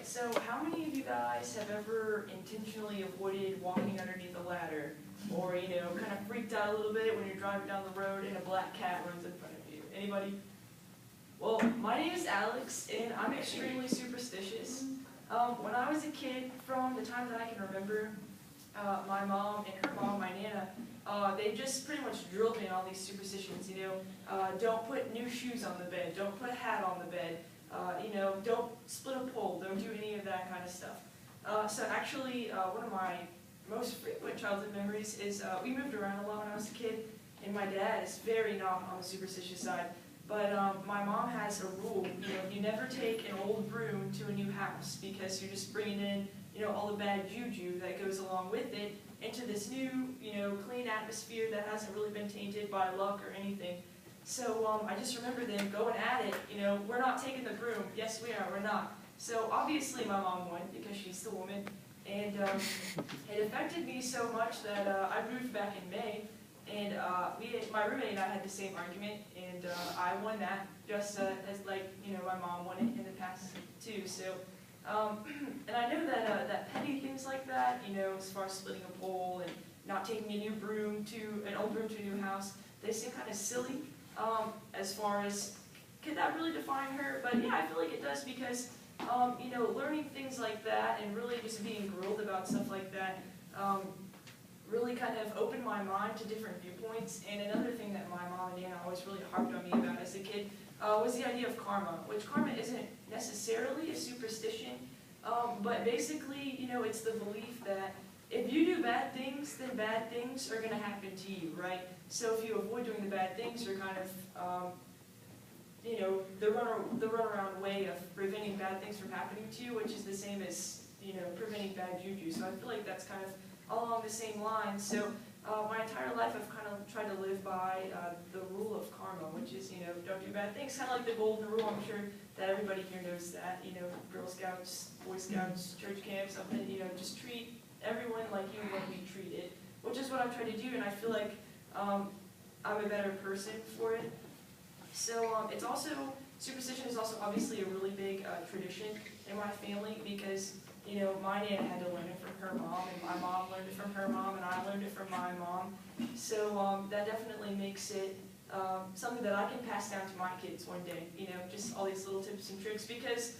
Alright, so how many of you guys have ever intentionally avoided walking underneath a ladder? Or, you know, kind of freaked out a little bit when you're driving down the road and a black cat runs in front of you? Anybody? Well, my name is Alex, and I'm extremely superstitious. When I was a kid, from the time that I can remember, my mom and her mom, my Nana, they just pretty much drilled me in all these superstitions, you know. Don't put new shoes on the bed, don't put a hat on the bed, you know, don't split a pole, don't do any of that kind of stuff. So actually, one of my most frequent childhood memories is we moved around a lot when I was a kid, and my dad is very not on the superstitious side. But my mom has a rule, you know, you never take an old broom to a new house because you're just bringing in, you know, all the bad juju that goes along with it into this new, you know, clean atmosphere that hasn't really been tainted by luck or anything. So I just remember them going at it, you know, we're not taking the broom. Yes, we are, we're not. So obviously my mom won because she's the woman. And it affected me so much that I moved back in May. And my roommate and I had the same argument, and I won that, just as like, you know, my mom won it in the past too. So, and I know that that petty things like that, you know, as far as splitting a pole and not taking an old broom to a new house, they seem kind of silly. As far as could that really define her? But yeah, I feel like it does because you know, learning things like that and really just being grilled about stuff like that. Really kind of opened my mind to different viewpoints. And another thing that my mom and Nana always really harped on me about as a kid was the idea of karma, which karma isn't necessarily a superstition, but basically, you know, it's the belief that if you do bad things, then bad things are going to happen to you, right? So if you avoid doing the bad things, you're kind of, you know, the runaround way of preventing bad things from happening to you, which is the same as, you know, preventing bad juju. So I feel like that's kind of along the same lines. So my entire life I've kind of tried to live by the rule of karma, which is, you know, don't do bad things. Kind of like the golden rule. I'm sure that everybody here knows that. You know, Girl Scouts, Boy Scouts, church camp, something. You know, just treat everyone like you want to be treated, which is what I'm trying to do. And I feel like I'm a better person for it. So it's also, superstition is also obviously a really big tradition in my family because, you know, my Nana had to learn it from her mom, and my mom learned it from her mom, and I learned it from my mom. So that definitely makes it something that I can pass down to my kids one day, you know, just all these little tips and tricks. Because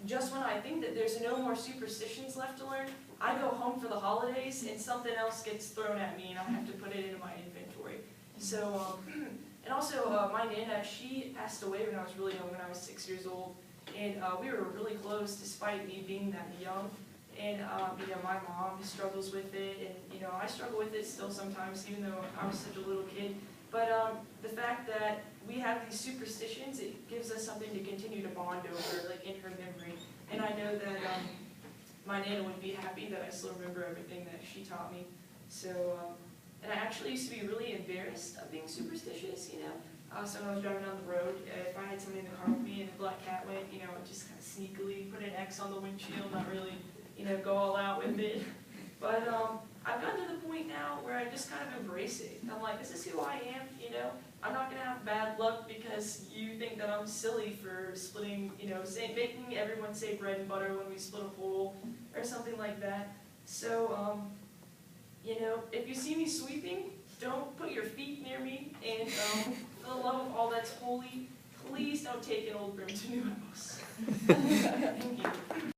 just when I think that there's no more superstitions left to learn, I go home for the holidays, and something else gets thrown at me, and I have to put it into my inventory. So, and also my Nana, she passed away when I was really young, when I was 6 years old. And we were really close despite me being that young. And, you know, my mom struggles with it, and, you know, I struggle with it still sometimes, even though I was such a little kid. But the fact that we have these superstitions, it gives us something to continue to bond over, like in her memory. And I know that my Nana would be happy that I still remember everything that she taught me. So, and I actually used to be really embarrassed of being superstitious, you know. So when I was driving down the road, if I had somebody in the car with me and the black cat went, you know, I'd just kind of sneakily put an X on the windshield, not really, you know, go all out with it. But I've gotten to the point now where I just kind of embrace it. I'm like, this is who I am, you know. I'm not going to have bad luck because you think that I'm silly for splitting, you know, making everyone say bread and butter when we split a pole or something like that. So, you know, if you see me sweeping, don't put your feet near me, and for the love of all that's holy, please don't take an old broom to a new house.